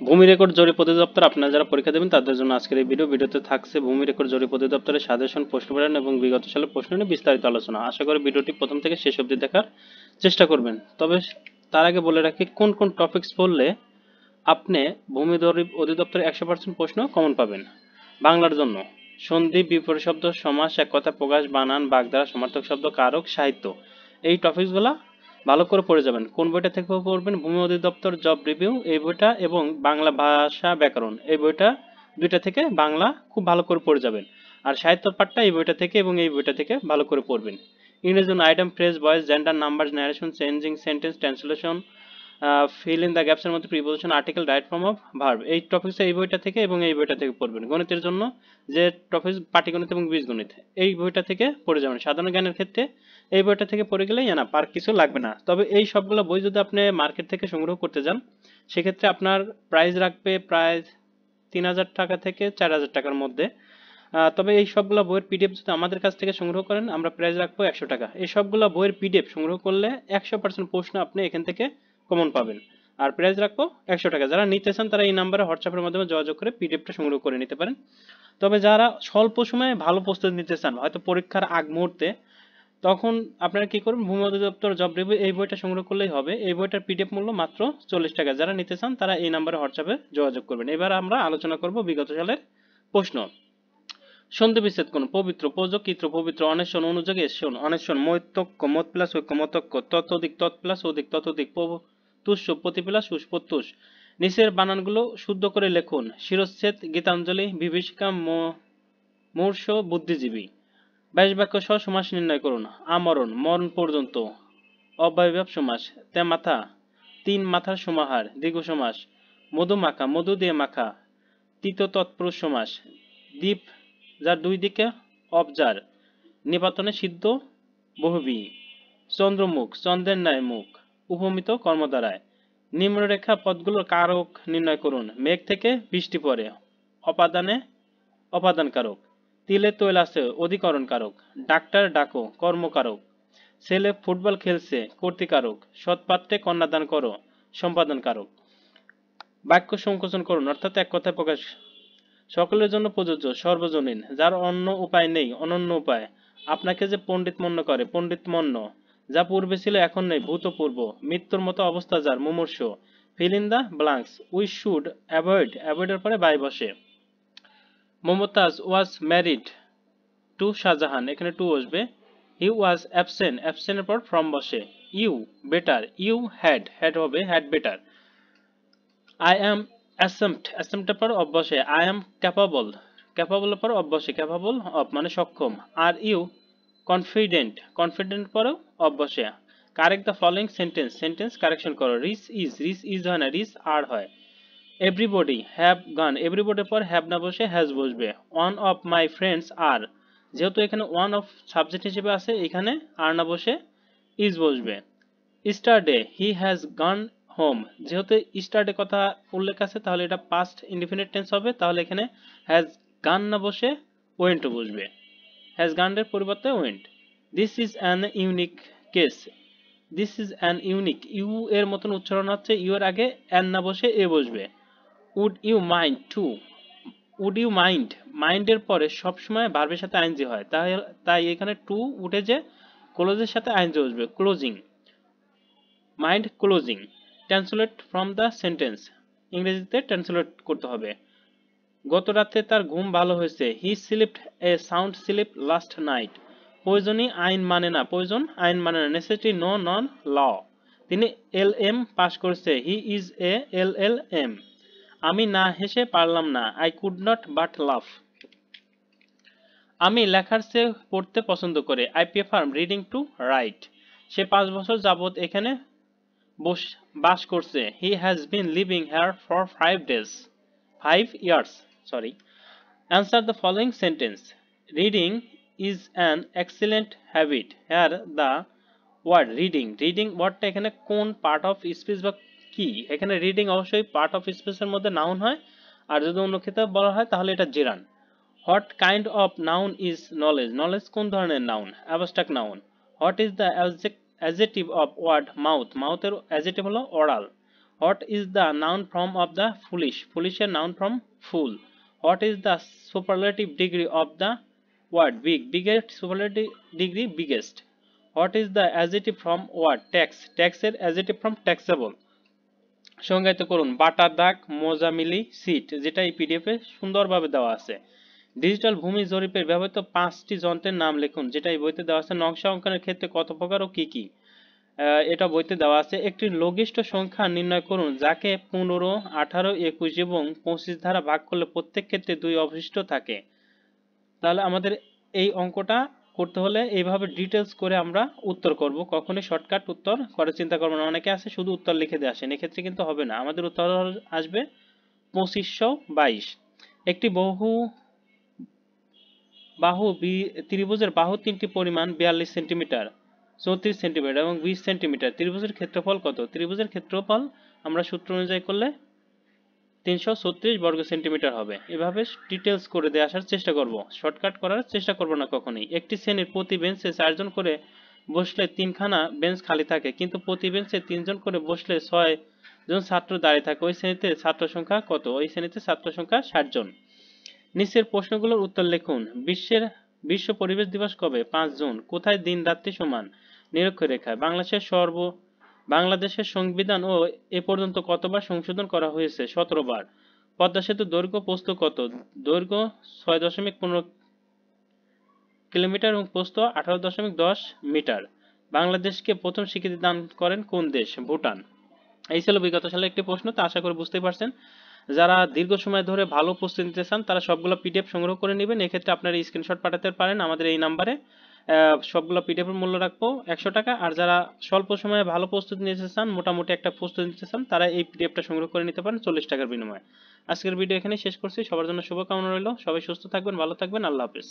ভূমি রেকর্ড জরিপ অধিদপ্তর আপনারা যারা পরীক্ষা দেবেন তাদের জন্য আজকের এই ভিডিওতে থাকছে ভূমি রেকর্ড জরিপ অধিদপ্তরের সাজেশন, প্রশ্ন প্যাটার্ন এবং বিগত সালের প্রশ্ন নিয়ে বিস্তারিত আলোচনা। আশা করি ভিডিওটি প্রথম থেকে শেষ অবধি দেখার চেষ্টা করবেন। তবে তার আগে বলে রাখি কোন কোন টপিকস পড়লে আপনি ভূমি জরিপ অধিদপ্তরের 100% প্রশ্ন কমন পাবেন। বাংলার জন্য সন্ধি, বিপরীত শব্দ, সমাস, এক কথা প্রকাশ, বানান, বাগধারা, সমার্থক শব্দ, কারক, সাহিত্য, এই টপিকসগুলো ভালো করে পড়ে যাবেন। কোন বইটা থেকে পড়বেন? ভূমি অধিদপ্তর জব রিভিউ এই বইটা এবং বাংলা ভাষা ব্যাকরণ এই বইটা, দুইটা থেকে বাংলা খুব ভালো করে পড়ে যাবেন। আর সাহিত্য পাঠটা এই বইটা থেকে এবং এই বইটা থেকে ভালো করে পড়বেন। ইংরেজি জন্য item, phrase, voice, gender, number, narration, changing sentence, translation, fill in the গ্যাপসের মধ্যে preposition, article, right form of verb, এই টপিকস এই বইটা থেকে এবং এই বইটা থেকে পড়বেন। গণিতের জন্য যে টপিকস পাটিগণিত এবং বীজগণিত এই বইটা থেকে পড়ে যাবেন। সাধারণ জ্ঞানের ক্ষেত্রে এই বইটা থেকে পড়ে গেলেই না, আর কিছু লাগবে না। তবে এই সবগুলো বই যদি আপনি মার্কেট থেকে সংগ্রহ করতে যান সেক্ষেত্রে আপনার প্রাইস রাখবে প্রায় 3000 টাকা থেকে 4000 টাকার মধ্যে। তবে এই সবগুলো বইয়ের পিডিএফ যদি আমাদের কাছ থেকে সংগ্রহ করেন আমরা প্রাইস রাখবো 100 টাকা। এই সবগুলো বইয়ের পিডিএফ সংগ্রহ করলে 100% প্রশ্ন আপনি এখান থেকে কমন পাবেন। আর প্রাইস রাখবো 100 টাকা। যারা নিতে চান তারা এই নাম্বারে হোয়াটসঅ্যাপের মাধ্যমে যোগাযোগ করে পিডিএফটা সংগ্রহ করে নিতে পারেন। তবে যারা স্বল্প সময়ে ভালো প্রস্তুতি নিতে চান, হয়তো পরীক্ষার আগ মুহূর্তে, তখন আপনারা কি করবেন? ভূমি অধিদপ্তর জব রিভিউ এই বইটা সংগ্রহ করলেই হবে। এই বইটার পিডিএফ মূল্য মাত্র 40 টাকা। যারা নিতে চান তারা এই নাম্বারে হোয়াটসঅ্যাপে যোগাযোগ করবেন। এবার আমরা আলোচনা করব বিগত সালের প্রশ্ন। সন্ধি বিচ্ছেদ কোন? পবিত্র, প্রযোগ, চিত্র, পবিত্র, অনেশন, অনুযোগ, এসন, অনেশন, মৈতক্য, মত প্লাস ঐক্য, মতক্য, ততোধিক, তৎ প্লাস অধিক, ততোধিক, তুষ্য, প্রতি প্লাস উস, প্রত্যুষ। নিচের বানানগুলো শুদ্ধ করে লিখুন। শিরচ্ছেদ, গীতাঞ্জলি, বিভীষিকা, মূর্ষ, বুদ্ধিজীবী। 22 বাক্য সহ সমাস নির্ণয় করুন। আমরণ, মরণ পর্যন্ত। অব্যয়ভাব সমাস। তে মাথা, তিন মাথার সমাহার, দীর্ঘ সমাস। মধুমাখা, মধু দিয়ে মাখা, তৃতীয় তৎপুরুষ সমাস। দ্বীপ যার দুই দিকে, অবজার, নিপাতনে সিদ্ধ বহুব্রীহি। চন্দ্রমুখ, চন্দ্রের ন্যায় মুখ। উপমিত কর্মদ্বারায়। নিম্নরেখা পদগুলোর কারক নির্ণয় করুন। মেঘ থেকে বৃষ্টি পড়ে, অপাদানে অপাদান কারক। তিলে তৈল আছে, অধিকরণ কারক। ডাক্তার ডাকো, কর্মকারক। ছেলে ফুটবল খেলছে, কর্তৃকারক। সৎপাত্রে কন্যাদান করো, সম্পাদন কারক। বাক্য সংকোচন করুন, অর্থাৎ এক কথায় প্রকাশ। সকলের জন্য প্রযোজ্য, সর্বজনীন। যার অন্য উপায় নেই, অনন্য উপায়। আপনাকে যে পণ্ডিত মন্য করে, পণ্ডিত মন্য। যা পূর্বে ছিল এখন নেই, ভূতপূর্ব। মৃত্যুর মতো অবস্থা যার, মুমূর্ষ। Fill in the blanks. We should avoid, অ্যাভয়েডের পরে বাই বসে। Mumtaz was married to Shahjahan, এখানে টু বসবে। হি ওয়াজ অ্যাবসেন্ট, অ্যাবসেন্টের পর ফ্রম বসে। You better, you had, had হবে had better. I am exempted, অ্যাসেম্পটের পর অব বসে। আই অ্যাম ক্যাপাবল, ক্যাপাবলের পর অব বসে, ক্যাপাবল অব মানে সক্ষম। আর ইউ কনফিডেন্ট, কনফিডেন্ট পরেও অব বসে। Correct the following sentence, sentence correction করো। রিচ ইজ, রিচ ইজ হয় না, রিচ আর হয়। এভরিবডি হ্যাভ গান, এভরিবডির পর হ্যাভ না বসে হ্যাজ বসবে। ওয়ান অফ মাই ফ্রেন্ডস আর, যেহেতু এখানে ওয়ান অফ সাবজেক্ট হিসেবে আছে এখানে আর না বসে ইজ বসবে। ইস্টারডে হি হ্যাজ গান হোম, যেহেতু ইস্টারডে কথা উল্লেখ আছে তাহলে এটা পাস্ট ইনডিফিনিট টেন্স হবে, তাহলে এখানে হ্যাজ গান না বসে ওয়েন্ট বসবে। হ্যাজ গানের পরিবর্তে went. This is an unique case, this is an unique, U এর মতন উচ্চারণ হচ্ছে, ইউ এর আগে অ্যান না বসে এ বসবে। Would you mind to, would you mind, মাইন্ডের পরে সবসময় ভার্বের সাথে আইনজি হয়, তাই এখানে টু উঠে যে ক্লোজের সাথে আইনজি বসবে, closing. Mind closing. Translate from the sentence, ইংরেজিতে ট্রান্সলেট করতে হবে। গত রাতে তার ঘুম ভালো হয়েছে। He slept a sound sleep last night. প্রয়োজনই আইন মানে না, প্রয়োজন আইন মানে না। Necessity knows no law. তিনি LM পাস করেছে। He is a LLM। আমি না হেসে পারলাম না। আই কুড নট বাট লাফ। আমি লেখার চেয়ে পড়তে পছন্দ করি। I prefer reading to write. সে 5 বছর যাবত এখানে বাস করছে। He has been living here for 5 years, sorry. Answer the following sentence. Reading is an excellent habit. Here the word reading, reading ওয়ার্ডটা এখানে কোন পার্ট অফ স্পিচ বা কি? এখানে রিডিং অবশ্যই পার্ট অফ স্পিচের মধ্যে নাউন হয়, আর যদি অন্য ক্ষেত্রে বলা হয় তাহলে এটা gerund. What kind of noun is knowledge, knowledge কোন ধরনের noun? Abstract noun. What is the adjective of word mouth, মাউথের অ্যাডজেক্টিভ হলো oral. What is the noun form of the foolish, ফুলিশের noun form fool. What is the superlative degree of the word big, বিগের superlative degree biggest. What is the adjective form word tax, ট্যাক্সের adjective form taxable. সংজ্ঞায়িত করুন butter দাগ, মোজামিলি, seat, যেটা এই পিডিএফে সুন্দরভাবে দেওয়া আছে। ডিজিটাল ভূমি জরিপের ব্যবহৃত 5টি যন্ত্রের নাম লিখুন, যেটা এই বইতে দেওয়া আছে। নকশা অঙ্কনের ক্ষেত্রে কত প্রকার ও কি কি, এটা বইতে দেওয়া আছে। একটি লঘিষ্ঠ সংখ্যা নির্ণয় করুন যাকে 15, 18, 21 এবং 25 দ্বারা ভাগ করলে প্রত্যেক ক্ষেত্রে 2 অবশিষ্ট থাকে। তাহলে আমাদের এই অঙ্কটা করতে হলে এইভাবে ডিটেলস করে আমরা উত্তর করব, কখনোই শর্টকাট উত্তর করে চিন্তা করবো না। অনেকে আছে শুধু উত্তর লিখে দিয়ে আসেন, এক্ষেত্রে কিন্তু হবে না। আমাদের উত্তর আসবে 2522। একটি বাহু ত্রিভুজের বাহু তিনটি পরিমাণ 42 সেন্টিমিটার, 34 সেন্টিমিটার এবং 20 সেন্টিমিটার। ত্রিভুজের ক্ষেত্রফল কত? ত্রিভুজের ক্ষেত্রফল আমরা সূত্র অনুযায়ী করলে 336 বর্গ সেন্টিমিটার হবে। এভাবে ডিটেলস করে দিয়ে আসার চেষ্টা করব, শর্টকাট করার চেষ্টা করব না কখনোই। একটি শ্রেণীর প্রতি বেঞ্চে 4 জন করে বসলে 3খানা বেঞ্চ খালি থাকে, কিন্তু প্রতি বেঞ্চে 3 জন করে বসলে 6 জন ছাত্র দাঁড়িয়ে থাকে। ওই শ্রেণীতে ছাত্র সংখ্যা কত? ওই শ্রেণীতে ছাত্র সংখ্যা 60 জন। নিচের প্রশ্নগুলোর উত্তর লিখুন। বিশ্ব পরিবেশ দিবস কবে? 5 জুন। কোথায় দিন রাত্রি সমান? নিরক্ষরেখায়। বাংলাদেশের সংবিধান ও এ পর্যন্ত কতবার সংশোধন করা হয়েছে? 17 বার। পদ্মা সেতুর দৈর্ঘ্য প্রস্থ কত? দৈর্ঘ্য 6.15 কিলোমিটার এবং প্রস্থ 18.10 মিটার। বাংলাদেশকে প্রথম স্বীকৃতি দান করেন কোন দেশ? ভুটান। এই ছিল বিগত সালের একটি প্রশ্ন, তা আশা করি বুঝতেই পারছেন। যারা দীর্ঘ সময় ধরে ভালো প্রস্তুতি নিতে চান তারা সবগুলো পিডিএফ সংগ্রহ করে নেবেন। এক্ষেত্রে আপনারা স্ক্রিনশট পাঠাতে পারেন আমাদের এই নাম্বারে। সবগুলো পিডিএফ এর মূল্য রাখবো 100 টাকা। আর যারা স্বল্প সময়ে ভালো প্রস্তুতি নিতে চান, মোটামুটি একটা প্রস্তুতি নিতে চান, তারা এই পিডিএফটা সংগ্রহ করে নিতে পারেন 40 টাকার বিনিময়ে। আজকের ভিডিও এখানে শেষ করছি। সবার জন্য শুভকামনা রইল। সবাই সুস্থ থাকবেন, ভালো থাকবেন। আল্লাহ হাফেজ।